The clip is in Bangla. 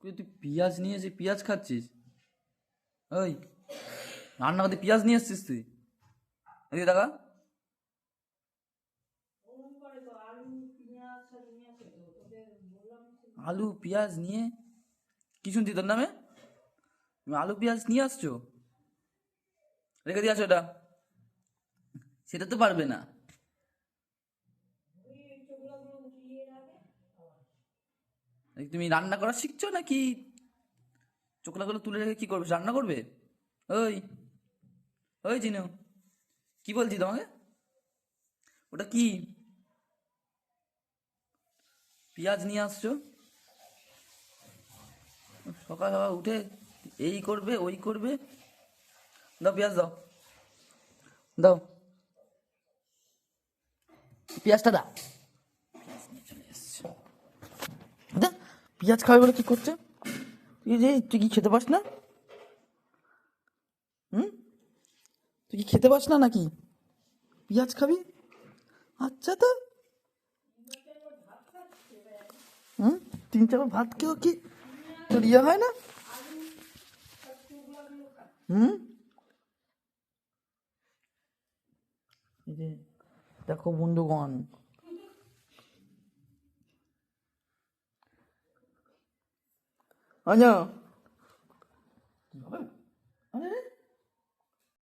তুই পেঁয়াজ নিয়ে এসে পেঁয়াজ খাচ্ছিস? ওই, রান্না করতে পেঁয়াজ নিয়ে এসছিস তুই? এদিকে দেখা। আলু পেঁয়াজ নিয়ে কি শুনছি তোর নামে? তুমি আলু পেঁয়াজ নিয়ে আসছো, রেখে দিয়ে আসো এটা। সেটা তো পারবে না। তুমি রান্না করা শিখছো নাকি? চোখলাগুলো তুলে রেখে কি করবে, রান্না করবে? ওই, ওই চিনু, কি বলছি তোমাকে? ওটা কি? পেঁয়াজ নিয়ে আসছো? সকাল সকাল উঠে এই করবে ওই করবে। দাও পেঁয়াজ দাও, দাও পেঁয়াজটা দাও। চলে এসছে। দা, পেঁয়াজ খাবে বলে কি করছে? তুই কি খেতে পাস না? হুম, তুই কি খেতে পাস না নাকি? পেঁয়াজ খাবি? আচ্ছা তো। হুম, 3 চামচ ভাত খেয়েও কি তোর ইয়ে হয় না? হুম, এই যে দেখো বন্ধুগণ, আচ্ছা